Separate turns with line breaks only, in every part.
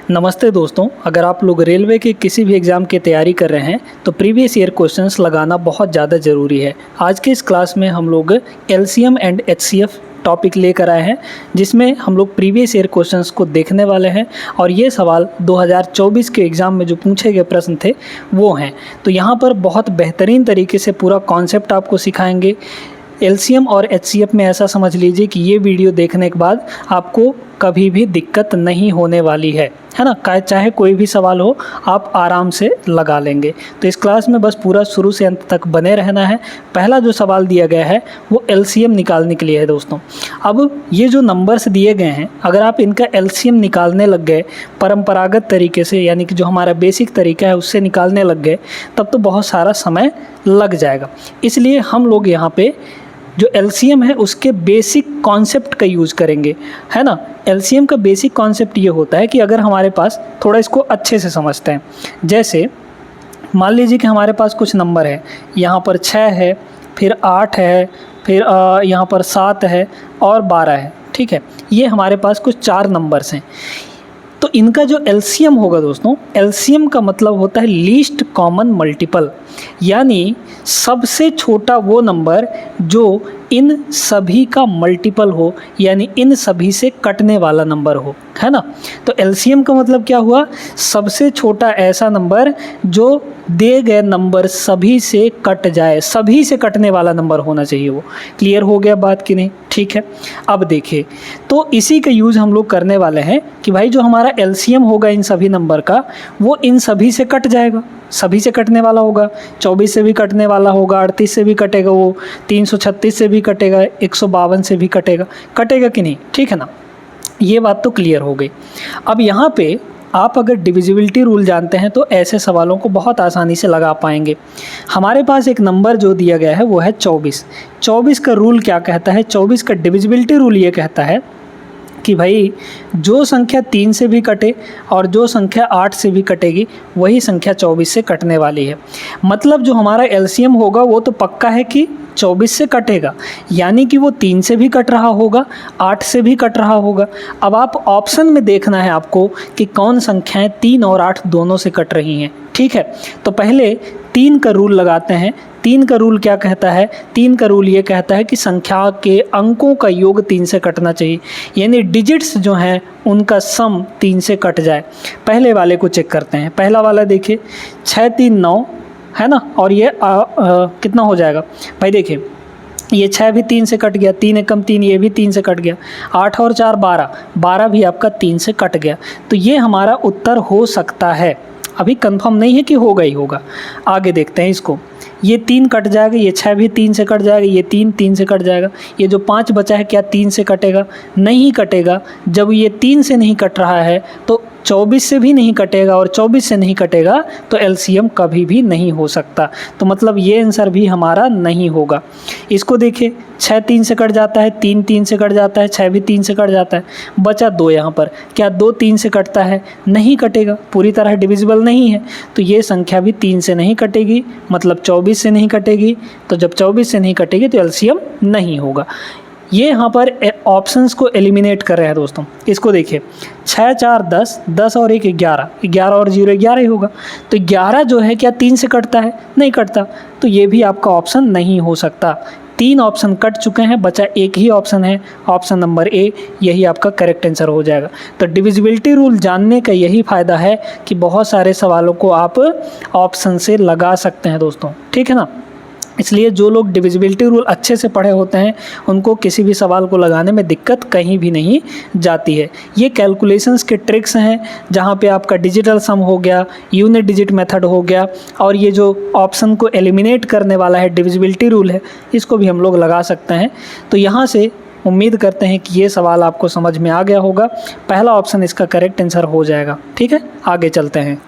नमस्ते दोस्तों, अगर आप लोग रेलवे के किसी भी एग्ज़ाम की तैयारी कर रहे हैं तो प्रीवियस ईयर क्वेश्चंस लगाना बहुत ज़्यादा ज़रूरी है। आज के इस क्लास में हम लोग एलसीएम एंड एचसीएफ टॉपिक लेकर आए हैं, जिसमें हम लोग प्रीवियस ईयर क्वेश्चंस को देखने वाले हैं और ये सवाल 2024 के एग्ज़ाम में जो पूछे गए प्रश्न थे वो हैं। तो यहाँ पर बहुत बेहतरीन तरीके से पूरा कॉन्सेप्ट आपको सिखाएंगे। एलसीएम और एचसीएफ में ऐसा समझ लीजिए कि ये वीडियो देखने के बाद आपको कभी भी दिक्कत नहीं होने वाली है ना। चाहे कोई भी सवाल हो आप आराम से लगा लेंगे। तो इस क्लास में बस पूरा शुरू से अंत तक बने रहना है। पहला जो सवाल दिया गया है वो एलसीएम निकालने के लिए है दोस्तों। अब ये जो नंबर्स दिए गए हैं, अगर आप इनका एलसीएम निकालने लग गए परंपरागत तरीके से, यानी कि जो हमारा बेसिक तरीका है उससे निकालने लग गए, तब तो बहुत सारा समय लग जाएगा। इसलिए हम लोग यहाँ पे जो एलसीएम है उसके बेसिक कॉन्सेप्ट का यूज़ करेंगे, है ना। एलसीएम का बेसिक कॉन्सेप्ट ये होता है कि अगर हमारे पास थोड़ा इसको अच्छे से समझते हैं, जैसे मान लीजिए कि हमारे पास कुछ नंबर है, यहाँ पर 6 है, फिर 8 है, फिर यहाँ पर 7 है और 12 है, ठीक है। ये हमारे पास कुछ 4 नंबर्स हैं। तो इनका जो एलसीएम होगा दोस्तों, एलसीएम का मतलब होता है लीस्ट कॉमन मल्टीपल, यानी सबसे छोटा वो नंबर जो इन सभी का मल्टीपल हो, यानी इन सभी से कटने वाला नंबर हो, है ना। तो एलसीएम का मतलब क्या हुआ, सबसे छोटा ऐसा नंबर जो दिए गए नंबर सभी से कट जाए, सभी से कटने वाला नंबर होना चाहिए वो। क्लियर हो गया बात कि नहीं? ठीक है। अब देखिए, तो इसी का यूज़ हम लोग करने वाले हैं कि भाई जो हमारा एलसीएम होगा इन सभी नंबर का, वो इन सभी से कट जाएगा, सभी से कटने वाला होगा। 24 से भी कटने वाला होगा, 38 से भी कटेगा, वो 336 से भी कटेगा, 152 से भी कटेगा कि नहीं? ठीक है ना। ये बात तो क्लियर हो गई। अब यहाँ पे आप अगर डिविजिबिलिटी रूल जानते हैं तो ऐसे सवालों को बहुत आसानी से लगा पाएंगे। हमारे पास एक नंबर जो दिया गया है वो है 24। 24 का रूल क्या कहता है? 24 का डिविजिबिलिटी रूल ये कहता है कि भाई जो संख्या 3 से भी कटे और जो संख्या 8 से भी कटेगी, वही संख्या 24 से कटने वाली है। मतलब जो हमारा एलसीएम होगा वो तो पक्का है कि 24 से कटेगा, यानी कि वो 3 से भी कट रहा होगा, 8 से भी कट रहा होगा। अब आप ऑप्शन में देखना है आपको कि कौन संख्याएं 3 और 8 दोनों से कट रही हैं, ठीक है। तो पहले 3 का रूल लगाते हैं। 3 का रूल क्या कहता है? 3 का रूल ये कहता है कि संख्या के अंकों का योग 3 से कटना चाहिए, यानी डिजिट्स जो हैं उनका सम 3 से कट जाए। पहले वाले को चेक करते हैं। पहला वाला देखिए, 6 3 9 है ना, और ये कितना हो जाएगा भाई? देखिए ये 6 भी 3 से कट गया, 3 एकम 3, ये भी 3 से कट गया, 8 और 4 12, 12 भी आपका 3 से कट गया। तो ये हमारा उत्तर हो सकता है, अभी कंफर्म नहीं है कि होगा ही होगा। आगे देखते हैं इसको। ये 3 कट जाएगा, ये 6 भी 3 से कट जाएगा, ये 3 से कट जाएगा। ये जो 5 बचा है क्या 3 से कटेगा? नहीं कटेगा। जब ये 3 से नहीं कट रहा है तो 24 से भी नहीं कटेगा, और 24 से नहीं कटेगा तो एलसीएम कभी भी नहीं हो सकता। तो मतलब ये आंसर भी हमारा नहीं होगा। इसको देखिए, 6 3 से कट जाता है, 3 3 से कट जाता है, 6 भी 3 से कट जाता है, बचा 2 यहाँ पर। क्या 2 3 से कटता है? नहीं कटेगा, पूरी तरह डिविजिबल नहीं है। तो ये संख्या भी 3 से नहीं कटेगी, मतलब 24 से नहीं कटेगी। तो जब 24 से नहीं कटेगी तो एलसीएम नहीं होगा। ये यहाँ पर ऑप्शंस को एलिमिनेट कर रहे हैं दोस्तों। इसको देखिए, 6 4 10, 10 और 1 11, 11 और 0 11 ही होगा। तो 11 जो है क्या 3 से कटता है? नहीं कटता। तो ये भी आपका ऑप्शन नहीं हो सकता। 3 ऑप्शन कट चुके हैं, बचा एक ही ऑप्शन है, ऑप्शन नंबर ए, यही आपका करेक्ट आंसर हो जाएगा। तो डिविजिबिलिटी रूल जानने का यही फ़ायदा है कि बहुत सारे सवालों को आप ऑप्शन से लगा सकते हैं दोस्तों, ठीक है ना। इसलिए जो लोग डिविजिबिलिटी रूल अच्छे से पढ़े होते हैं उनको किसी भी सवाल को लगाने में दिक्कत कहीं भी नहीं जाती है। ये कैलकुलेशंस के ट्रिक्स हैं, जहाँ पे आपका डिजिटल सम हो गया, यूनिट डिजिट मेथड हो गया, और ये जो ऑप्शन को एलिमिनेट करने वाला है डिविजिबिलिटी रूल है, इसको भी हम लोग लगा सकते हैं। तो यहाँ से उम्मीद करते हैं कि ये सवाल आपको समझ में आ गया होगा। पहला ऑप्शन इसका करेक्ट आंसर हो जाएगा, ठीक है। आगे चलते हैं।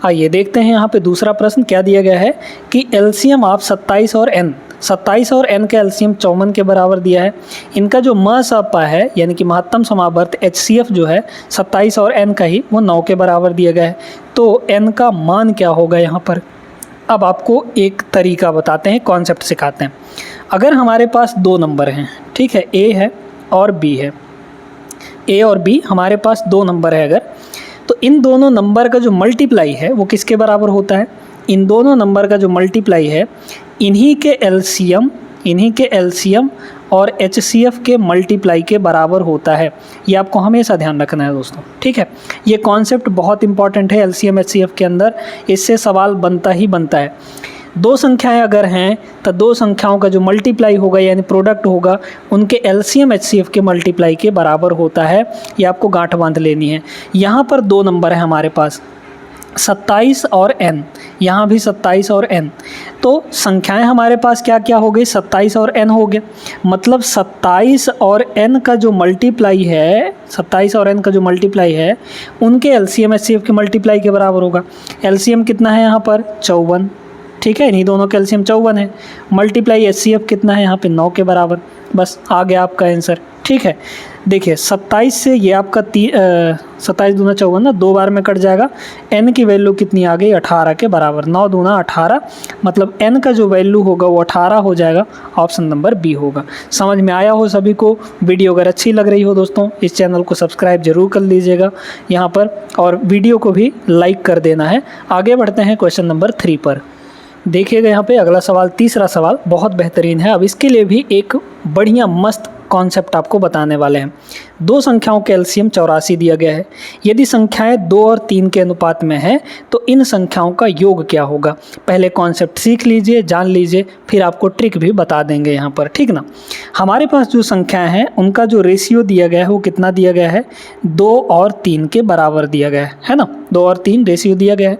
आइए देखते हैं यहाँ पे दूसरा प्रश्न क्या दिया गया है कि एलसीएम आप 27 और n, 27 और n का एलसीएम 54 के बराबर दिया है। इनका जो मसपा है, यानी कि महत्तम समावर्त एचसीएफ जो है 27 और n का ही, वो 9 के बराबर दिया गया है। तो n का मान क्या होगा यहाँ पर? अब आपको एक तरीका बताते हैं, कॉन्सेप्ट सिखाते हैं। अगर हमारे पास 2 नंबर हैं, ठीक है, a है और b है, ए और बी हमारे पास 2 नंबर है। अगर तो इन दोनों नंबर का जो मल्टीप्लाई है वो किसके बराबर होता है? इन दोनों नंबर का जो मल्टीप्लाई है इन्हीं के एलसीएम और एचसीएफ के मल्टीप्लाई के बराबर होता है। ये आपको हमेशा ध्यान रखना है दोस्तों, ठीक है। ये कॉन्सेप्ट बहुत इंपॉर्टेंट है एलसीएम एचसीएफ के अंदर, इससे सवाल बनता ही बनता है। दो संख्याएं अगर हैं तो दो संख्याओं का जो मल्टीप्लाई होगा यानी प्रोडक्ट होगा उनके एलसीएम एचसीएफ के मल्टीप्लाई के बराबर होता है। ये आपको गांठ बांध लेनी है। यहाँ पर दो नंबर है हमारे पास 27 और n, यहाँ भी 27 और n। तो संख्याएं हमारे पास क्या क्या हो गई? 27 और n हो गया। मतलब 27 और n का जो मल्टीप्लाई है, 27 और n का जो मल्टीप्लाई है उनके एलसीएम एचसीएफ के मल्टीप्लाई के बराबर होगा। एलसीएम कितना है यहाँ पर? 54, ठीक है। इन्हीं दोनों का एलसीएम 54 है। मल्टीप्लाई एचसीएफ कितना है यहाँ पे? 9 के बराबर। बस आ गया आपका आंसर, ठीक है। देखिए 27 से ये आपका 27 दूना 54 ना, 2 बार में कट जाएगा। n की वैल्यू कितनी आ गई? 18 के बराबर। 9 दूना 18, मतलब n का जो वैल्यू होगा वो 18 हो जाएगा। ऑप्शन नंबर बी होगा। समझ में आया हो सभी को? वीडियो अगर अच्छी लग रही हो दोस्तों इस चैनल को सब्सक्राइब जरूर कर लीजिएगा यहाँ पर, और वीडियो को भी लाइक कर देना है। आगे बढ़ते हैं क्वेश्चन नंबर 3 पर। देखिएगा यहाँ पे अगला सवाल, तीसरा सवाल बहुत बेहतरीन है। अब इसके लिए भी एक बढ़िया मस्त कॉन्सेप्ट आपको बताने वाले हैं। दो संख्याओं के एलसीएम 84 दिया गया है। यदि संख्याएं 2 और 3 के अनुपात में है तो इन संख्याओं का योग क्या होगा? पहले कॉन्सेप्ट सीख लीजिए, जान लीजिए, फिर आपको ट्रिक भी बता देंगे यहाँ पर, ठीक ना। हमारे पास जो संख्याएं हैं उनका जो रेशियो दिया गया है वो कितना दिया गया है? 2 और 3 के बराबर दिया गया है ना। 2 और 3 रेशियो दिया गया है।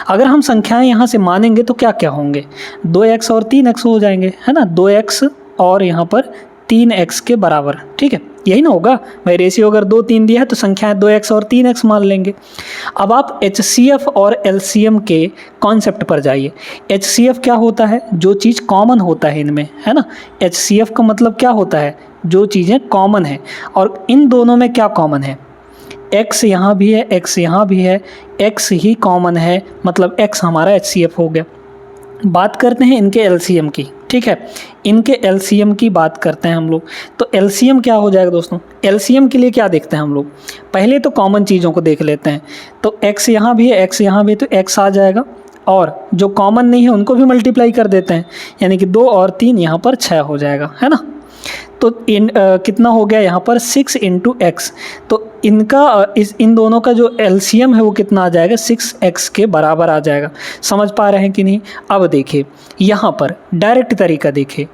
अगर हम संख्याएं यहाँ से मानेंगे तो क्या क्या होंगे? 2x और 3x हो जाएंगे, है ना। 2x और यहाँ पर 3x के बराबर, ठीक है, यही ना होगा भाई। रेशियो अगर 2 3 दिया है तो संख्याएं 2x और 3x मान लेंगे। अब आप HCF और LCM के कॉन्सेप्ट पर जाइए। HCF क्या होता है? जो चीज़ कॉमन होता है इनमें, है ना। HCF का मतलब क्या होता है? जो चीज़ें कॉमन है। और इन दोनों में क्या कॉमन है? x यहाँ भी है, x यहाँ भी है, x ही कॉमन है, मतलब x हमारा HCF हो गया। बात करते हैं इनके एलसीएम की, ठीक है। इनके एलसीएम की बात करते हैं हम लोग। तो एलसीएम क्या हो जाएगा दोस्तों? एलसीएम के लिए क्या देखते हैं हम लोग? पहले तो कॉमन चीज़ों को देख लेते हैं। तो x यहाँ भी है, x यहाँ भी है, तो x आ जाएगा। और जो कॉमन नहीं है उनको भी मल्टीप्लाई कर देते हैं, यानी कि 2 और 3 यहाँ पर 6 हो जाएगा, है ना। तो कितना हो गया यहाँ पर? 6 × x। तो इनका इन दोनों का जो एलसीएम है वो कितना आ जाएगा? 6x के बराबर आ जाएगा। समझ पा रहे हैं कि नहीं? अब देखिए यहाँ पर डायरेक्ट तरीका देखिए।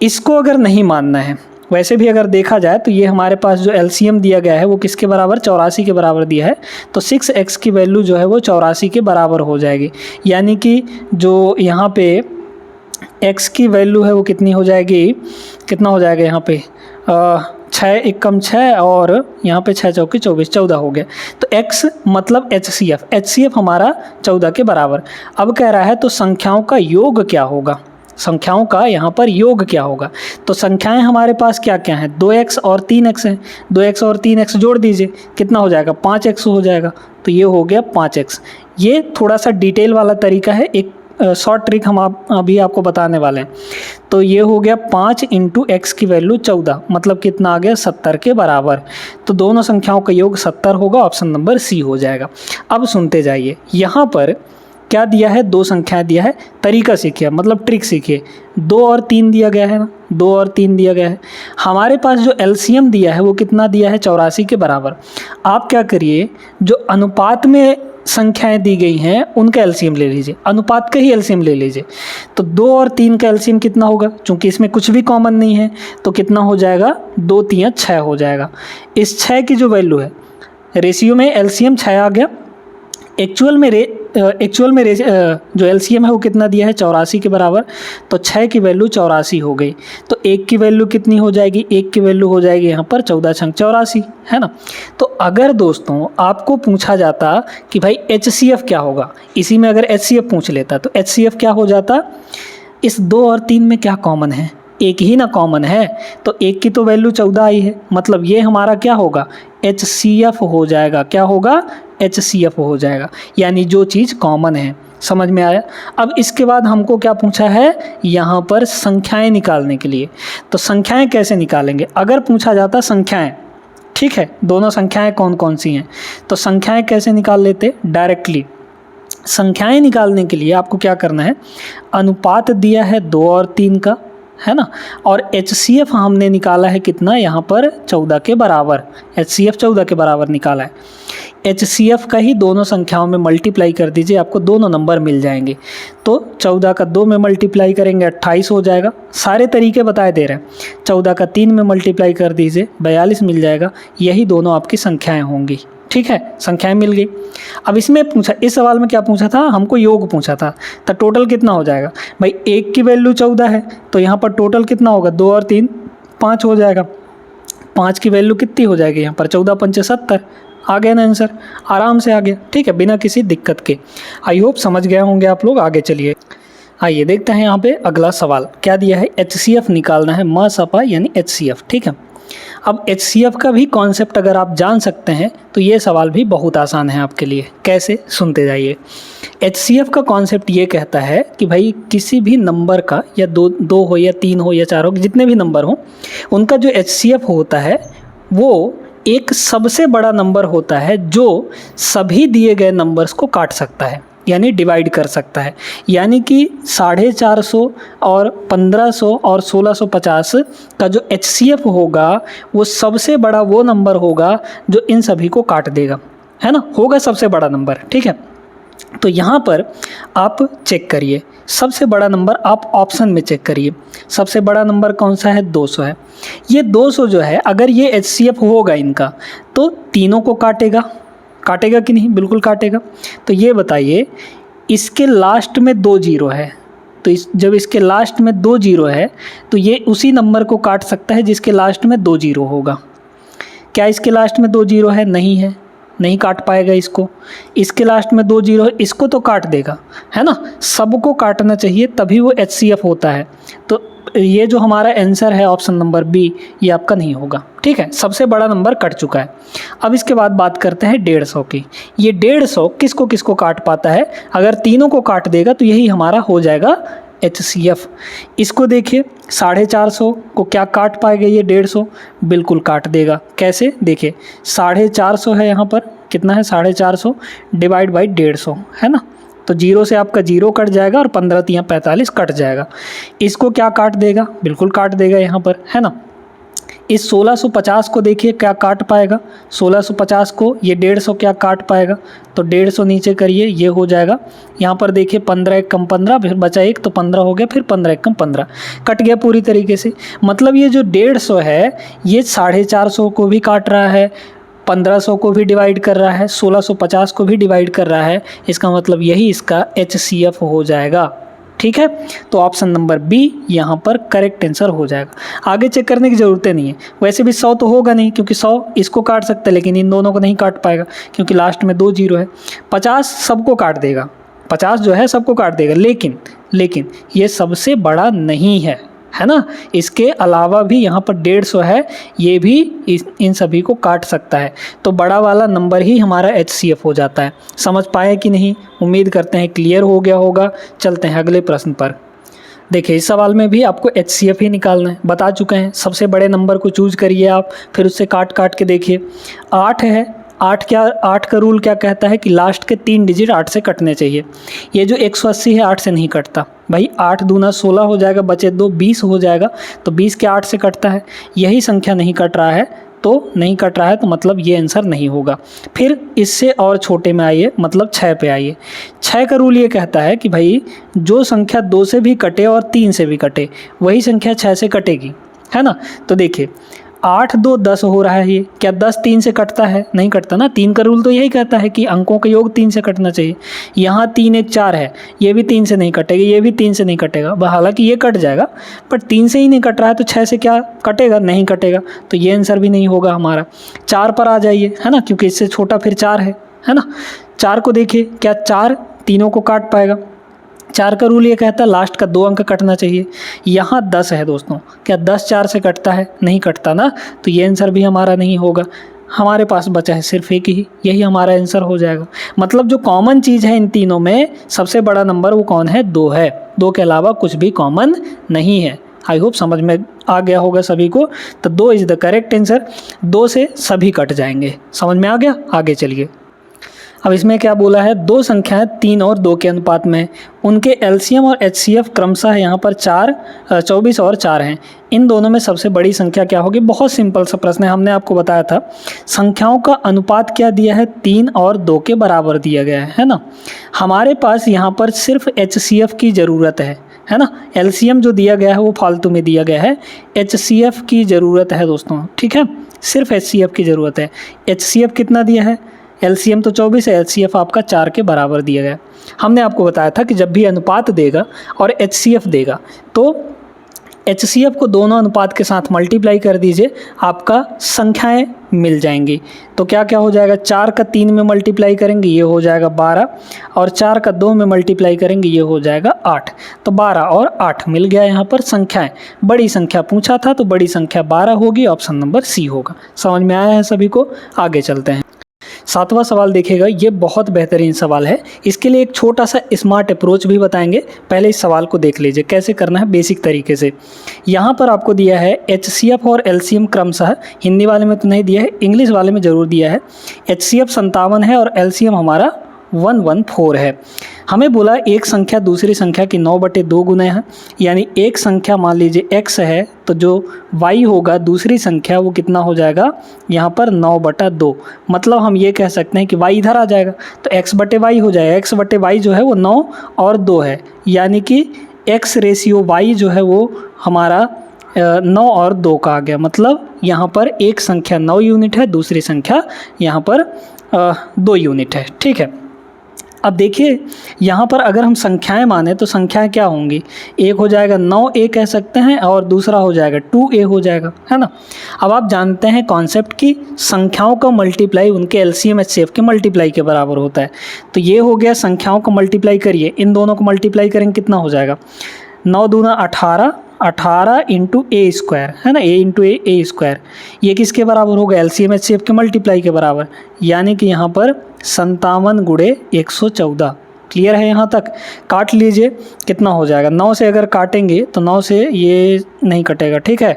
इसको अगर नहीं मानना है, वैसे भी अगर देखा जाए तो ये हमारे पास जो एलसीएम दिया गया है वो किसके बराबर? 84 के बराबर दिया है। तो 6x की वैल्यू जो है वो 84 के बराबर हो जाएगी। यानी कि जो यहाँ पे x की वैल्यू है वो कितनी हो जाएगी? कितना हो जाएगा यहाँ पे? 6 1 कम 6 और यहाँ पे 6 चौके 24, 14 हो गया। तो x मतलब HCF हमारा 14 के बराबर। अब कह रहा है तो संख्याओं का योग क्या होगा? संख्याओं का यहाँ पर योग क्या होगा? तो संख्याएं हमारे पास क्या क्या हैं? 2x और 3x हैं। 2x और 3x जोड़ दीजिए, कितना हो जाएगा? 5x हो जाएगा। तो ये हो गया 5x। ये थोड़ा सा डिटेल वाला तरीका है, एक शॉर्ट ट्रिक हम अभी आपको बताने वाले हैं। तो ये हो गया 5 × x की वैल्यू 14, मतलब कितना आ गया? 70 के बराबर। तो दोनों संख्याओं का योग 70 होगा। ऑप्शन नंबर सी हो जाएगा। अब सुनते जाइए, यहाँ पर क्या दिया है? 2 संख्याएं दिया है। तरीका सीखिए, मतलब ट्रिक सीखिए। 2 और 3 दिया गया है ना, 2 और 3 दिया गया है। हमारे पास जो एलसीएम दिया है वो कितना दिया है? 84 के बराबर। आप क्या करिए, जो अनुपात में संख्याएं दी गई हैं उनका एलसीएम ले लीजिए, अनुपात का ही एलसीएम ले लीजिए। तो 2 और 3 का एलसीएम कितना होगा? चूंकि इसमें कुछ भी कॉमन नहीं है तो कितना हो जाएगा? 2 3 6 हो जाएगा। इस 6 की जो वैल्यू है, रेशियो में एलसीएम 6 आ गया। एक्चुअल में जो एलसीएम है वो कितना दिया है? 84 के बराबर। तो 6 की वैल्यू 84 हो गई। तो 1 की वैल्यू कितनी हो जाएगी? 1 की वैल्यू हो जाएगी यहाँ पर 14 × 84, है ना। तो अगर दोस्तों आपको पूछा जाता कि भाई HCF क्या होगा, इसी में अगर HCF पूछ लेता तो HCF क्या हो जाता? इस 2 और 3 में क्या कॉमन है? एक ही ना कॉमन है। तो 1 की तो वैल्यू 14 आई है, मतलब ये हमारा क्या होगा? HCF हो जाएगा। क्या होगा? HCF हो जाएगा, यानी जो चीज़ कॉमन है। समझ में आया? अब इसके बाद हमको क्या पूछा है? यहाँ पर संख्याएं निकालने के लिए। तो संख्याएं कैसे निकालेंगे? अगर पूछा जाता संख्याएं ठीक है, दोनों संख्याएं कौन कौन सी हैं। तो संख्याएं कैसे निकाल लेते, डायरेक्टली। संख्याएं निकालने के लिए आपको क्या करना है, अनुपात दिया है 2 और 3 का, है ना, और HCF हमने निकाला है कितना, यहाँ पर 14 के बराबर, HCF 14 के बराबर निकाला है। HCF का ही दोनों संख्याओं में मल्टीप्लाई कर दीजिए, आपको दोनों नंबर मिल जाएंगे। तो 14 का 2 में मल्टीप्लाई करेंगे 28 हो जाएगा, सारे तरीके बताए दे रहे हैं। 14 का 3 में मल्टीप्लाई कर दीजिए 42 मिल जाएगा, यही दोनों आपकी संख्याएँ होंगी। ठीक है, संख्याएं मिल गई। अब इसमें पूछा, इस सवाल में क्या पूछा था, हमको योग पूछा था, तो टोटल कितना हो जाएगा भाई, 1 की वैल्यू 14 है तो यहाँ पर टोटल कितना होगा, 2 और 3 5 हो जाएगा। 5 की वैल्यू कितनी हो जाएगी यहाँ पर, 14 पंचे 70, आ गया ना आंसर, आराम से आ गया। ठीक है, बिना किसी दिक्कत के। आई होप समझ गए होंगे आप लोग। आगे चलिए, आइए देखते हैं यहाँ पे अगला सवाल क्या दिया है। HCF निकालना है, मसपा यानी HCF। ठीक है, अब HCF का भी कॉन्सेप्ट अगर आप जान सकते हैं तो ये सवाल भी बहुत आसान है आपके लिए। कैसे, सुनते जाइए। HCF का कॉन्सेप्ट ये कहता है कि भाई किसी भी नंबर का, या दो हो या 3 हो या 4 हो, जितने भी नंबर हो, उनका जो HCF होता है वो एक सबसे बड़ा नंबर होता है जो सभी दिए गए नंबर्स को काट सकता है, यानी डिवाइड कर सकता है। यानी कि 450 और 1500 और 1650 का जो HCF होगा वो सबसे बड़ा वो नंबर होगा जो इन सभी को काट देगा, है ना, होगा सबसे बड़ा नंबर। ठीक है, तो यहाँ पर आप चेक करिए, सबसे बड़ा नंबर आप ऑप्शन में चेक करिए, सबसे बड़ा नंबर कौन सा है, 200 है। ये 200 जो है, अगर ये HCF होगा इनका तो तीनों को काटेगा, काटेगा कि नहीं, बिल्कुल काटेगा। तो ये बताइए, इसके लास्ट में 2 जीरो है, तो जब इसके लास्ट में 2 जीरो है तो ये उसी नंबर को काट सकता है जिसके लास्ट में 2 जीरो होगा। क्या इसके लास्ट में 2 जीरो है, नहीं है, नहीं काट पाएगा इसको। इसके लास्ट में 2 जीरो है, इसको तो काट देगा, है ना, सबको काटना चाहिए तभी वो HCF होता है। तो ये जो हमारा आंसर है ऑप्शन नंबर बी, ये आपका नहीं होगा। ठीक है, सबसे बड़ा नंबर कट चुका है। अब इसके बाद बात करते हैं 150 की। ये 150 किसको किसको काट पाता है, अगर तीनों को काट देगा तो यही हमारा हो जाएगा HCF। इसको देखिए, 450 को क्या काट पाएगा ये 150, बिल्कुल काट देगा। कैसे, देखिए 450 है, यहाँ पर कितना है 450 डिवाइड बाई 150, है ना, तो जीरो से आपका जीरो कट जाएगा और 15 3 45 कट जाएगा। इसको क्या काट देगा, बिल्कुल काट देगा यहाँ पर, है ना। इस 1650 को देखिए क्या काट पाएगा, 1650 को ये 150 क्या काट पाएगा, तो 150 नीचे करिए, ये हो जाएगा। यहाँ पर देखिए 15 1 कम 15, फिर बचा 1 तो 15 हो गया, फिर 15 1 कम 15, कट गया पूरी तरीके से। मतलब ये जो 150 है ये 450 को भी काट रहा है, 1500 को भी डिवाइड कर रहा है, 1650 को भी डिवाइड कर रहा है। इसका मतलब यही इसका HCF हो जाएगा। ठीक है, तो ऑप्शन नंबर बी यहाँ पर करेक्ट आंसर हो जाएगा। आगे चेक करने की ज़रूरत नहीं है। वैसे भी 100 तो होगा नहीं, क्योंकि 100 इसको काट सकता है लेकिन इन दोनों को नहीं काट पाएगा क्योंकि लास्ट में 2 जीरो है। 50 सबको काट देगा, 50 जो है सबको काट देगा, लेकिन ये सबसे बड़ा नहीं है ना। इसके अलावा भी यहाँ पर 150 है, ये भी इन सभी को काट सकता है। तो बड़ा वाला नंबर ही हमारा HCF हो जाता है। समझ पाए कि नहीं, उम्मीद करते हैं क्लियर हो गया होगा। चलते हैं अगले प्रश्न पर। देखिए इस सवाल में भी आपको HCF ही निकालना है, बता चुके हैं। सबसे बड़े नंबर को चूज करिए आप, फिर उससे काट के देखिए। 8 है, 8 का रूल क्या कहता है कि लास्ट के 3 डिजिट 8 से कटने चाहिए। ये जो 180 है 8 से नहीं कटता भाई, 8 दूना 16 हो जाएगा, बचे 2 20 हो जाएगा, तो 20 के 8 से कटता है। यही संख्या नहीं कट रहा है, तो मतलब ये आंसर नहीं होगा। फिर इससे और छोटे में आइए, मतलब 6 पे आइए। 6 का रूल ये कहता है कि भाई जो संख्या 2 से भी कटे और 3 से भी कटे वही संख्या 6 से कटेगी, है ना। तो देखिए 8 2 10 हो रहा है, ये क्या 10 3 से कटता है, नहीं कटता ना। 3 का रूल तो यही कहता है कि अंकों का योग 3 से कटना चाहिए। यहाँ 3 1 4 है, ये भी 3 से नहीं कटेगा, ये भी 3 से नहीं कटेगा, हालांकि ये कट जाएगा, पर 3 से ही नहीं कट रहा है तो 6 से क्या कटेगा, नहीं कटेगा, तो ये आंसर भी नहीं होगा हमारा। 4 पर आ जाइए, है ना, क्योंकि इससे छोटा फिर 4 है ना। 4 को देखिए, क्या 4 तीनों को काट पाएगा। 4 का रूल ये कहता है लास्ट का 2 अंक कटना चाहिए। यहाँ 10 है दोस्तों, क्या 10 4 से कटता है, नहीं कटता ना, तो ये आंसर भी हमारा नहीं होगा। हमारे पास बचा है सिर्फ एक ही, यही हमारा आंसर हो जाएगा। मतलब जो कॉमन चीज़ है इन तीनों में, सबसे बड़ा नंबर वो कौन है, 2 है। 2 के अलावा कुछ भी कॉमन नहीं है। आई होप समझ में आ गया होगा सभी को। तो 2 इज़ द करेक्ट आंसर, 2 से सभी कट जाएंगे। समझ में आ गया? आगे चलिए। अब इसमें क्या बोला है, 2 संख्याएं 3 और 2 के अनुपात में, उनके एलसीएम और एचसीएफ क्रमशः यहाँ पर 24 और 4 हैं। इन दोनों में सबसे बड़ी संख्या क्या होगी? बहुत सिंपल सा प्रश्न है, हमने आपको बताया था। संख्याओं का अनुपात क्या दिया है? 3 और 2 के बराबर दिया गया है ना। हमारे पास यहाँ पर सिर्फ एचसीएफ की ज़रूरत है ना। एलसीएम जो दिया गया है वो फालतू में दिया गया है, एचसीएफ की ज़रूरत है दोस्तों, ठीक है। सिर्फ एचसीएफ की ज़रूरत है। एचसीएफ कितना दिया है? एलसीएम तो 24 है, एचसीएफ आपका 4 के बराबर दिया गया। हमने आपको बताया था कि जब भी अनुपात देगा और एचसीएफ देगा तो एचसीएफ को दोनों अनुपात के साथ मल्टीप्लाई कर दीजिए, आपका संख्याएं मिल जाएंगी। तो क्या क्या हो जाएगा? 4 का 3 में मल्टीप्लाई करेंगे ये हो जाएगा 12, और 4 का 2 में मल्टीप्लाई करेंगे ये हो जाएगा 8। तो 12 और 8 मिल गया यहाँ पर संख्याएं। बड़ी संख्या पूछा था तो बड़ी संख्या 12 होगी, ऑप्शन नंबर सी होगा। समझ में आया है सभी को? आगे चलते हैं। 7वां सवाल देखिएगा, ये बहुत बेहतरीन सवाल है। इसके लिए एक छोटा सा स्मार्ट अप्रोच भी बताएंगे। पहले इस सवाल को देख लीजिए कैसे करना है बेसिक तरीके से। यहाँ पर आपको दिया है एचसीएफ और एलसीएम क्रमशः, हिंदी वाले में तो नहीं दिया है, इंग्लिश वाले में ज़रूर दिया है। एचसीएफ 57 है और एलसीएम हमारा 114 है। हमें बोला एक संख्या दूसरी संख्या की 9/2 गुना है, यानी एक संख्या मान लीजिए x है तो जो y होगा दूसरी संख्या वो कितना हो जाएगा यहाँ पर 9/2। मतलब हम ये कह सकते हैं कि y इधर आ जाएगा तो x/y हो जाएगा। x/y जो है वो 9 और 2 है, यानी कि x रेशियो y जो है वो हमारा 9 और 2 का आ गया। मतलब यहाँ पर एक संख्या 9 यूनिट है, दूसरी संख्या यहाँ पर 2 यूनिट है, ठीक है। अब देखिए यहाँ पर अगर हम संख्याएं माने तो संख्याएं क्या होंगी? एक हो जाएगा 9a कह सकते हैं और दूसरा हो जाएगा 2a हो जाएगा, है ना। अब आप जानते हैं कॉन्सेप्ट की संख्याओं का मल्टीप्लाई उनके एलसीएम एचसीएफ के मल्टीप्लाई के बराबर होता है। तो ये हो गया, संख्याओं को मल्टीप्लाई करिए, इन दोनों को मल्टीप्लाई करेंगे कितना हो जाएगा? 9 दूना 18, 18 इंटू ए स्क्वायर, है ना, a इंटू ए स्क्वायर। ये किसके बराबर होगा? एलसीएम एचसीएफ के मल्टीप्लाई के बराबर, यानी कि यहाँ पर 57 गुणे 114। क्लियर है यहाँ तक? काट लीजिए कितना हो जाएगा। 9 से अगर काटेंगे तो 9 से ये नहीं कटेगा, ठीक है।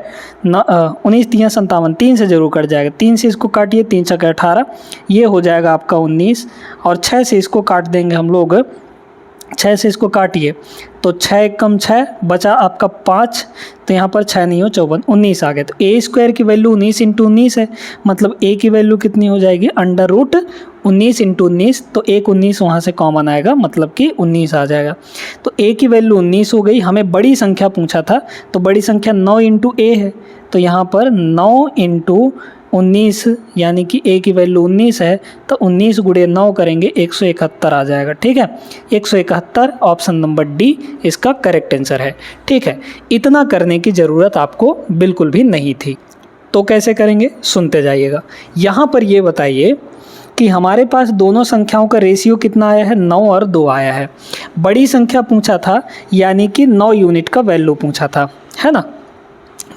19 3 57, 3 से ज़रूर कट जाएगा। 3 से इसको काटिए, 3 छक्के 18, ये हो जाएगा आपका 19। और 6 से इसको काट देंगे हम लोग, 6 से इसको काटिए तो 6 कम 6 बचा आपका 5, तो यहाँ पर 6 नहीं हो 54, 19 आ गया। तो ए स्क्वायर की वैल्यू 19 इंटू 19 है, मतलब ए की वैल्यू कितनी हो जाएगी? √19 इंटू 19। तो एक 19 वहाँ से कॉमन आएगा, मतलब कि 19 आ जाएगा। तो ए की वैल्यू 19 हो गई। हमें बड़ी संख्या पूछा था तो बड़ी संख्या 9 इंटू ए है, तो यहाँ पर 9 इंटू 19 यानी कि a की वैल्यू 19 है, तो 19 गुणे 9 करेंगे 171 आ जाएगा, ठीक है। 171 ऑप्शन नंबर डी इसका करेक्ट आंसर है, ठीक है। इतना करने की ज़रूरत आपको बिल्कुल भी नहीं थी। तो कैसे करेंगे सुनते जाइएगा। यहाँ पर ये बताइए कि हमारे पास दोनों संख्याओं का रेशियो कितना आया है? 9 और 2 आया है। बड़ी संख्या पूछा था यानी कि 9 यूनिट का वैल्यू पूछा था, है ना।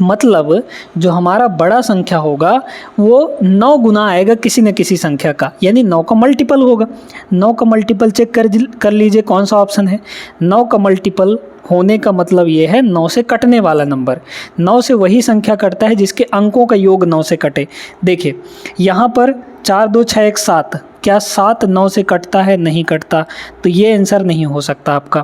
मतलब जो हमारा बड़ा संख्या होगा वो 9 गुना आएगा किसी न किसी संख्या का, यानी 9 का मल्टीपल होगा। 9 का मल्टीपल चेक कर लीजिए कौन सा ऑप्शन है। 9 का मल्टीपल होने का मतलब ये है 9 से कटने वाला नंबर। 9 से वही संख्या कटता है जिसके अंकों का योग 9 से कटे। देखिए यहाँ पर 4 2 6 1 7, क्या 7 9 से कटता है? नहीं कटता, तो ये आंसर नहीं हो सकता आपका।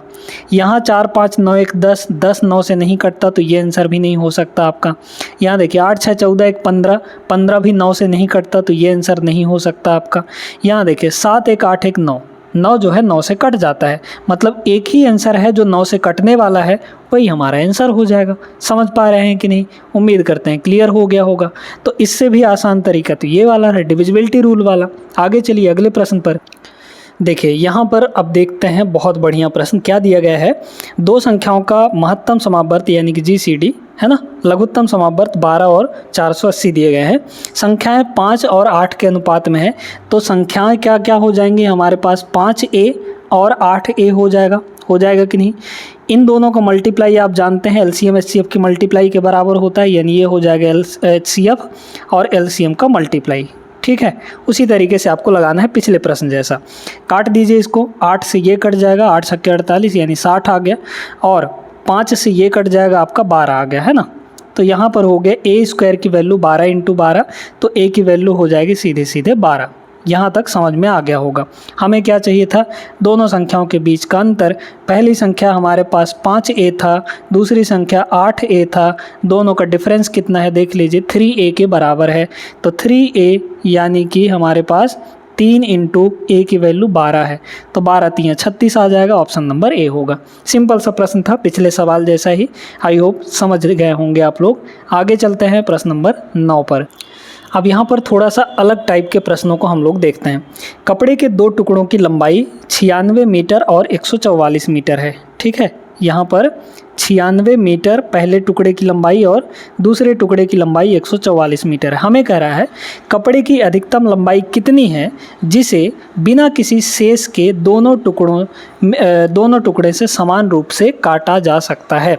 यहाँ 4 5 9 1 10, 10 9 से नहीं कटता, तो ये आंसर भी नहीं हो सकता आपका। यहाँ देखिए 8 6 14 1 15, 15 भी 9 से नहीं कटता, तो ये आंसर नहीं हो सकता आपका। यहाँ देखिए 7 1 8 1 9, 9 जो है 9 से कट जाता है, मतलब एक ही आंसर है जो 9 से कटने वाला है, वही हमारा आंसर हो जाएगा। समझ पा रहे हैं कि नहीं? उम्मीद करते हैं क्लियर हो गया होगा। तो इससे भी आसान तरीका तो ये वाला है, डिविजिबिलिटी रूल वाला। आगे चलिए अगले प्रश्न पर। देखिए यहाँ पर अब देखते हैं बहुत बढ़िया प्रश्न क्या दिया गया है। दो संख्याओं का महत्तम समावर्त यानी कि GCD है ना, लघुत्तम समावर्त 12 और 480 दिए गए हैं। संख्याएं 5 और 8 के अनुपात में है, तो संख्याएं क्या क्या हो जाएंगी हमारे पास? 5A और 8A हो जाएगा कि नहीं? इन दोनों का मल्टीप्लाई आप जानते हैं LCM HCF की मल्टीप्लाई के बराबर होता है, यानी ये हो जाएगा HCF और LCM का मल्टीप्लाई, ठीक है। उसी तरीके से आपको लगाना है पिछले प्रश्न जैसा। काट दीजिए इसको, 8 से ये कट जाएगा, 8 छक्के 48 यानी 60 आ गया, और 5 से ये कट जाएगा, आपका 12 आ गया है ना। तो यहाँ पर हो गया ए स्क्वायर की वैल्यू 12 इंटू 12, तो ए की वैल्यू हो जाएगी सीधे सीधे 12। यहाँ तक समझ में आ गया होगा। हमें क्या चाहिए था, दोनों संख्याओं के बीच का अंतर। पहली संख्या हमारे पास 5a था, दूसरी संख्या 8a था, दोनों का डिफरेंस कितना है देख लीजिए, 3a के बराबर है। तो 3a यानी कि हमारे पास 3 इंटू ए की वैल्यू 12 है, तो 12 3 36 आ जाएगा, ऑप्शन नंबर ए होगा। सिंपल सा प्रश्न था, पिछले सवाल जैसा ही। आई होप समझ गए होंगे आप लोग। आगे चलते हैं प्रश्न नंबर 9 पर। अब यहाँ पर थोड़ा सा अलग टाइप के प्रश्नों को हम लोग देखते हैं। कपड़े के 2 टुकड़ों की लंबाई 96 मीटर और 144 मीटर है, ठीक है। यहाँ पर 96 मीटर पहले टुकड़े की लंबाई और दूसरे टुकड़े की लंबाई 144 मीटर है। हमें कह रहा है कपड़े की अधिकतम लंबाई कितनी है जिसे बिना किसी शेष के दोनों टुकड़े से समान रूप से काटा जा सकता है।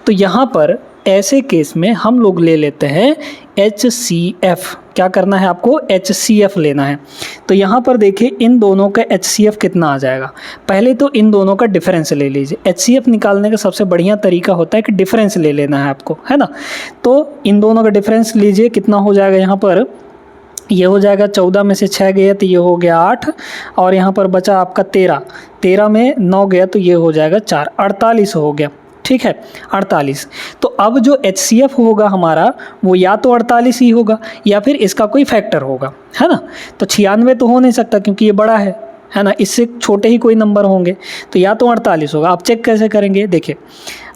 तो यहाँ पर ऐसे केस में हम लोग ले लेते हैं HCF। क्या करना है आपको, HCF लेना है। तो यहाँ पर देखिए इन दोनों का HCF कितना आ जाएगा। पहले तो इन दोनों का डिफरेंस ले लीजिए। HCF निकालने का सबसे बढ़िया तरीका होता है कि डिफरेंस ले लेना है आपको, है ना। तो इन दोनों का डिफरेंस लीजिए, कितना हो जाएगा, यहाँ पर ये हो जाएगा 14 में से 6 गया तो ये हो गया 8, और यहाँ पर बचा आपका 13 में 9 गया तो ये हो जाएगा 4, 48 हो गया, ठीक है 48। तो अब जो HCF होगा हमारा वो या तो 48 ही होगा या फिर इसका कोई फैक्टर होगा, है ना। तो 96 तो हो नहीं सकता क्योंकि ये बड़ा है ना, इससे छोटे ही कोई नंबर होंगे, तो या तो 48 होगा। आप चेक कैसे करेंगे, देखिए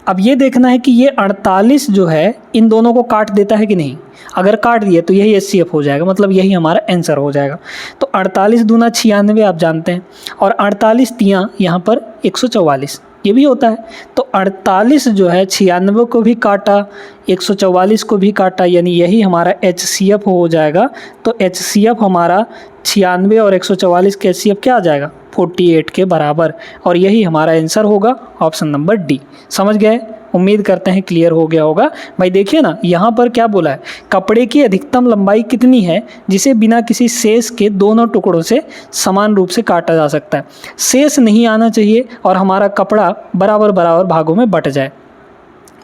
अब ये देखना है कि ये 48 जो है इन दोनों को काट देता है कि नहीं। अगर काट दिए तो यही HCF हो जाएगा, मतलब यही हमारा आंसर हो जाएगा। तो 48 दूना 96 आप जानते हैं, और 48 तियाँ यहाँ पर 144 ये भी होता है। तो 48 जो है 96 को भी काटा, 144 को भी काटा, यानी यही हमारा HCF हो जाएगा। तो HCF हमारा 96 और 144 के HCF क्या आ जाएगा, 48 के बराबर, और यही हमारा आंसर होगा, ऑप्शन नंबर डी। समझ गए, उम्मीद करते हैं क्लियर हो गया होगा। भाई देखिए ना, यहाँ पर क्या बोला है, कपड़े की अधिकतम लंबाई कितनी है जिसे बिना किसी शेष के दोनों टुकड़ों से समान रूप से काटा जा सकता है। शेष नहीं आना चाहिए और हमारा कपड़ा बराबर बराबर भागों में बट जाए।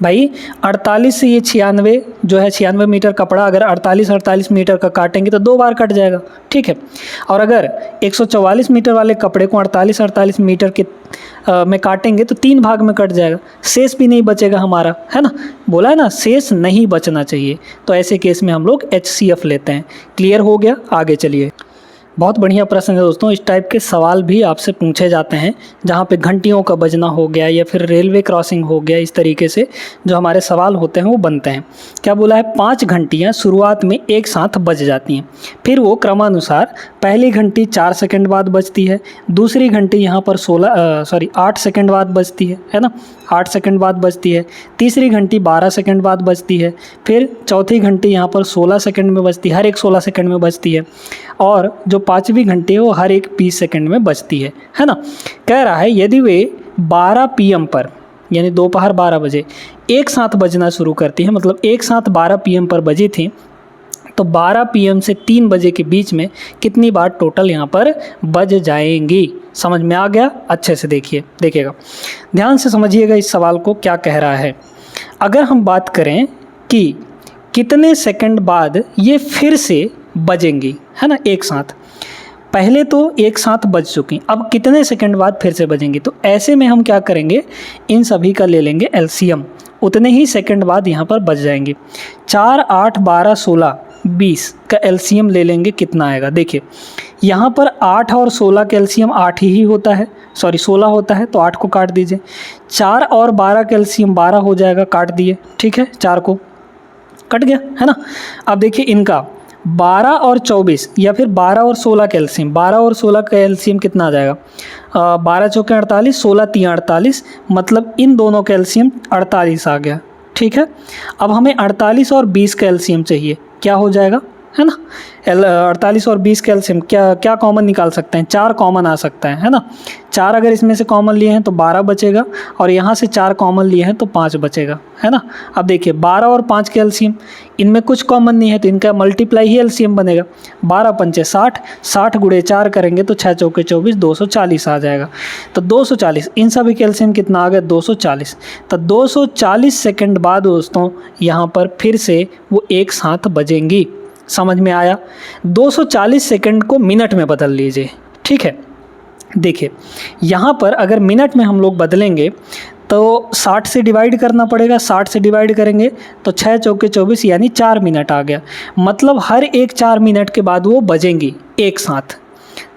भाई 48 से ये 96 जो है 96 मीटर कपड़ा अगर 48 मीटर का काटेंगे तो 2 बार कट जाएगा, ठीक है। और अगर 144 मीटर वाले कपड़े को 48 मीटर के में काटेंगे तो 3 भाग में कट जाएगा, शेष भी नहीं बचेगा हमारा, है ना। बोला है ना शेष नहीं बचना चाहिए। तो ऐसे केस में हम लोग HCF लेते हैं। क्लियर हो गया, आगे चलिए। बहुत बढ़िया प्रश्न है दोस्तों। इस टाइप के सवाल भी आपसे पूछे जाते हैं जहाँ पे घंटियों का बजना हो गया या फिर रेलवे क्रॉसिंग हो गया, इस तरीके से जो हमारे सवाल होते हैं वो बनते हैं। क्या बोला है, 5 घंटियाँ शुरुआत में एक साथ बज जाती हैं, फिर वो क्रमानुसार पहली घंटी 4 सेकंड बाद बजती है, दूसरी घंटी यहाँ पर 8 सेकंड बाद बजती है ना, 8 सेकंड बाद बजती है, तीसरी घंटी 12 सेकंड बाद बजती है, फिर चौथी घंटी यहाँ पर 16 सेकंड में बजती है, हर एक 16 सेकंड में बजती है, और जो 5वीं घंटी है वो हर एक 20 सेकंड में बजती है ना। कह रहा है यदि वे 12 PM पर यानी दोपहर 12 बजे एक साथ बजना शुरू करती है, मतलब एक साथ 12 PM पर बजी थी, तो 12 PM से 3 बजे के बीच में कितनी बार टोटल यहाँ पर बज जाएंगी। समझ में आ गया, अच्छे से देखिएगा, ध्यान से समझिएगा इस सवाल को क्या कह रहा है। अगर हम बात करें कि कितने सेकंड बाद ये फिर से बजेंगी, है ना, एक साथ, पहले तो एक साथ बज चुकी, अब कितने सेकंड बाद फिर से बजेंगी। तो ऐसे में हम क्या करेंगे, इन सभी का ले लेंगे LCM, उतने ही सेकंड बाद यहाँ पर बज जाएंगे। 4, 8, 12, 16, 20 का LCM ले लेंगे, कितना आएगा। देखिए यहाँ पर 8 और 16 का LCM 8 ही होता है, 16 होता है, तो 8 को काट दीजिए। 4 और 12 का LCM 12 हो जाएगा, काट दिए, ठीक है, 4 को कट गया, है ना। अब देखिए इनका 12 और 24 या फिर 12 और 16 का LCM, 12 और 16 का LCM कितना आ जाएगा, 12 चौके 48, 16 3 48, मतलब इन दोनों का LCM 48 आ गया, ठीक है। अब हमें 48 और 20 का LCM चाहिए, क्या हो जाएगा, है ना। 48 और 20 का एलसीएम क्या क्या कॉमन निकाल सकते हैं, 4 कॉमन आ सकता है ना। 4 अगर इसमें से कॉमन लिए हैं तो 12 बचेगा, और यहाँ से 4 कॉमन लिए हैं तो 5 बचेगा, है ना। अब देखिए 12 और 5 के एलसीएम, इनमें कुछ कॉमन नहीं है तो इनका मल्टीप्लाई ही एलसीएम बनेगा। 12 पंचे 60, 60 गुणे 4 करेंगे तो 6 चौके 24, 240 आ जाएगा। तो 240, इन सभी के एलसीएम कितना आ गया, 240। तो 240 सेकंड बाद दोस्तों यहाँ पर फिर से वो एक साथ बजेंगी। समझ में आया। 240 सेकंड को मिनट में बदल लीजिए, ठीक है। देखिए यहाँ पर अगर मिनट में हम लोग बदलेंगे तो 60 से डिवाइड करना पड़ेगा, 60 से डिवाइड करेंगे तो 6 चौके 24 यानी 4 मिनट आ गया। मतलब हर एक 4 मिनट के बाद वो बजेंगी एक साथ।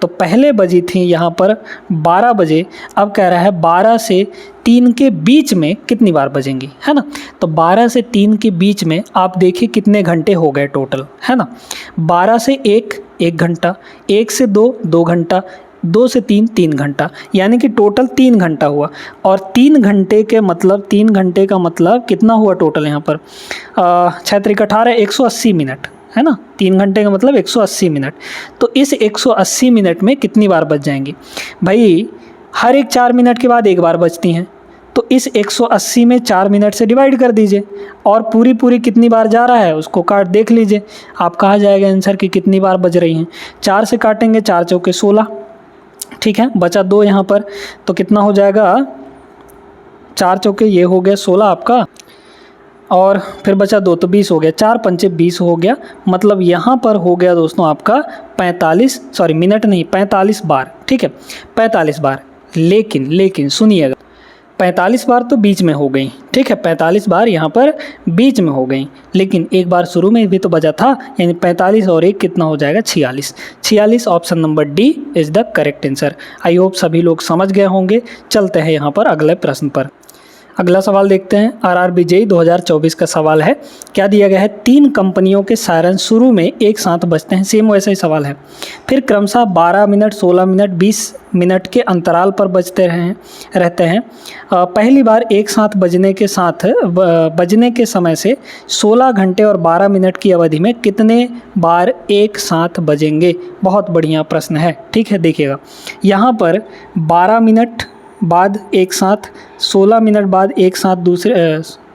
तो पहले बजी थी यहाँ पर 12 बजे, अब कह रहा है 12 से 3 के बीच में कितनी बार बजेंगी, है ना। तो 12 से 3 के बीच में आप देखिए कितने घंटे हो गए टोटल, है ना। 12 से 1 घंटा, 1 से 2 घंटा, 2 से 3 घंटा, यानी कि टोटल 3 घंटा हुआ। और 3 घंटे के मतलब 3 घंटे का मतलब कितना हुआ टोटल यहाँ पर 6 त्रिक 18, 180 मिनट, है ना। 3 घंटे का मतलब 180 मिनट। तो इस 180 मिनट में कितनी बार बच जाएंगी भाई, हर एक 4 मिनट के बाद एक बार बचती हैं। तो इस 180 में 4 मिनट से डिवाइड कर दीजिए, और पूरी कितनी बार जा रहा है उसको काट देख लीजिए, आप कहा जाएगा आंसर कि कितनी बार बज रही हैं। 4 से काटेंगे, 4 चौके 16, ठीक है। बचा 2 यहाँ पर, तो कितना हो जाएगा, 4 चौके ये हो गया 16 आपका, और फिर बचा 2 तो 20 हो गया, 4 पंचे 20 हो गया। मतलब यहाँ पर हो गया दोस्तों आपका 45, सॉरी मिनट नहीं 45 बार, ठीक है 45 बार। लेकिन सुनिएगा, 45 बार तो बीच में हो गई, ठीक है 45 बार यहाँ पर बीच में हो गई, लेकिन एक बार शुरू में भी तो बजा था, यानी 45 और 1 कितना हो जाएगा 46। Option number D is the correct answer. I hope सभी लोग समझ गए होंगे। चलते हैं यहाँ पर अगले प्रश्न पर। अगला सवाल देखते हैं। आरआरबी जेईई 2024 का सवाल है। क्या दिया गया है, 3 कंपनियों के सायरन शुरू में एक साथ बजते हैं। सेम वैसा ही सवाल है। फिर क्रमशः 12 मिनट, 16 मिनट, 20 मिनट के अंतराल पर बजते रहते हैं। पहली बार एक साथ बजने के समय से 16 घंटे और 12 मिनट की अवधि में कितने बार एक साथ बजेंगे। बहुत बढ़िया प्रश्न है, ठीक है। देखिएगा यहाँ पर 12 मिनट बाद एक साथ, 16 मिनट बाद एक साथ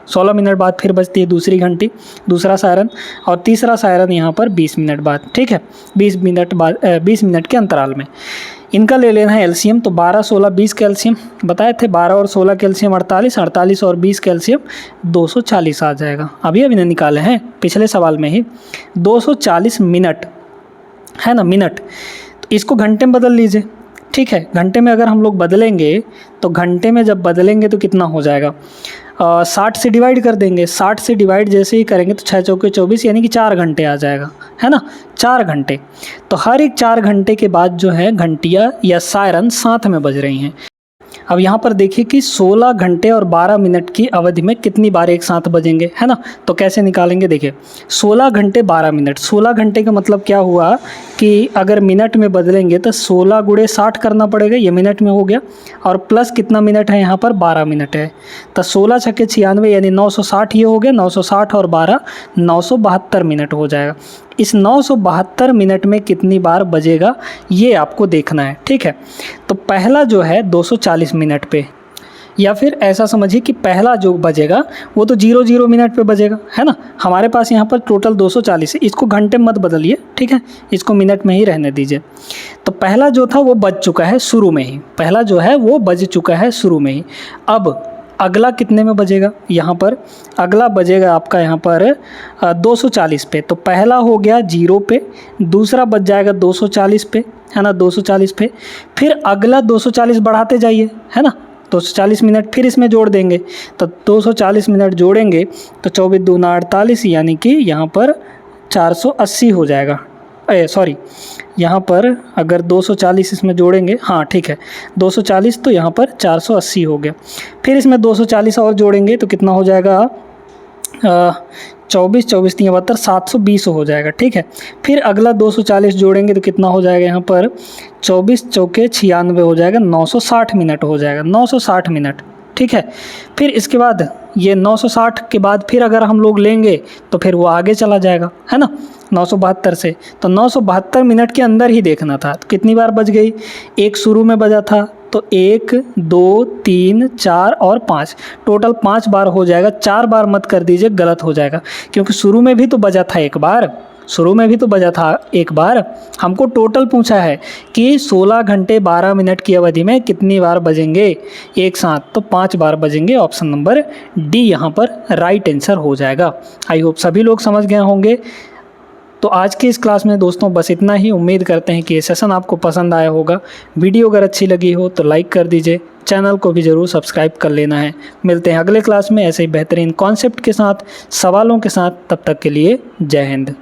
16 मिनट बाद फिर बजती है दूसरी घंटी, दूसरा सायरन, और तीसरा सायरन यहाँ पर 20 मिनट बाद, ठीक है 20 मिनट के अंतराल में। इनका ले लेना है एलसीएम। तो 12, 16, 20 का एलसीएम बताए थे, 12 और 16 का एलसीएम 48, 48 और 20 का एलसीएम 240 आ जाएगा। अभी ने निकाले हैं पिछले सवाल में ही। 240 मिनट है ना, मिनट, तो इसको घंटे में बदल लीजिए, ठीक है। घंटे में अगर हम लोग बदलेंगे तो घंटे में जब बदलेंगे तो कितना हो जाएगा, 60 से डिवाइड कर देंगे। 60 से डिवाइड जैसे ही करेंगे तो 6 चौके 24 यानी कि 4 घंटे आ जाएगा, है ना 4 घंटे। तो हर एक 4 घंटे के बाद जो है घंटियाँ या सायरन साथ में बज रही हैं। अब यहाँ पर देखिए कि 16 घंटे और 12 मिनट की अवधि में कितनी बार एक साथ बजेंगे, है ना। तो कैसे निकालेंगे, देखिए 16 घंटे 12 मिनट, 16 घंटे का मतलब क्या हुआ कि अगर मिनट में बदलेंगे तो 16 गुणे 60 करना पड़ेगा, ये मिनट में हो गया, और प्लस कितना मिनट है यहाँ पर 12 मिनट है। तो 16 छक्के 96 यानी 960 ये हो गया, 960 और 12 972 मिनट हो जाएगा। इस 972 मिनट में कितनी बार बजेगा ये आपको देखना है, ठीक है। तो पहला जो है 240 मिनट पे, या फिर ऐसा समझिए कि पहला जो बजेगा वो तो 00 मिनट पे बजेगा, है ना। हमारे पास यहाँ पर टोटल 240 है, इसको घंटे मत बदलिए, ठीक है, इसको मिनट में ही रहने दीजिए। तो पहला जो था वो बज चुका है शुरू में ही, पहला जो है वो बज चुका है शुरू में ही। अब अगला कितने में बजेगा, यहाँ पर अगला बजेगा आपका यहाँ पर 240 पे। तो पहला हो गया 0 पे, दूसरा बज जाएगा 240 पे, है ना 240 पे। फिर अगला 240 बढ़ाते जाइए, है ना 240 मिनट फिर इसमें जोड़ देंगे। तो 240 मिनट जोड़ेंगे तो 24 दूना 48 यानी कि यहाँ पर 480 हो जाएगा। सॉरी, यहाँ पर अगर 240 इसमें जोड़ेंगे, हाँ ठीक है 240, तो यहाँ पर 480 हो गया। फिर इसमें 240 और जोड़ेंगे तो कितना हो जाएगा 24 24 3 72 720 हो जाएगा, ठीक है। फिर अगला 240 जोड़ेंगे तो कितना हो जाएगा यहाँ पर 24 चौके 96 हो जाएगा, 960 मिनट हो जाएगा, 960 मिनट, ठीक है। फिर इसके बाद ये 960 के बाद फिर अगर हम लोग लेंगे तो फिर वो आगे चला जाएगा, है ना, 972 से। तो 972 मिनट के अंदर ही देखना था। तो कितनी बार बज गई, एक शुरू में बजा था तो 1 2 3 4 और 5, टोटल 5 बार हो जाएगा। 4 बार मत कर दीजिए, गलत हो जाएगा, क्योंकि शुरू में भी तो बजा था एक बार, शुरू में भी तो बजा था एक बार। हमको टोटल पूछा है कि 16 घंटे 12 मिनट की अवधि में कितनी बार बजेंगे एक साथ, तो 5 बार बजेंगे। ऑप्शन नंबर डी यहाँ पर राइट आंसर हो जाएगा। आई होप सभी लोग समझ गए होंगे। तो आज के इस क्लास में दोस्तों बस इतना ही। उम्मीद करते हैं कि ये सेशन आपको पसंद आया होगा। वीडियो अगर अच्छी लगी हो तो लाइक कर दीजिए, चैनल को भी ज़रूर सब्सक्राइब कर लेना है। मिलते हैं अगले क्लास में ऐसे ही बेहतरीन कॉन्सेप्ट के साथ, सवालों के साथ। तब तक के लिए जय हिंद।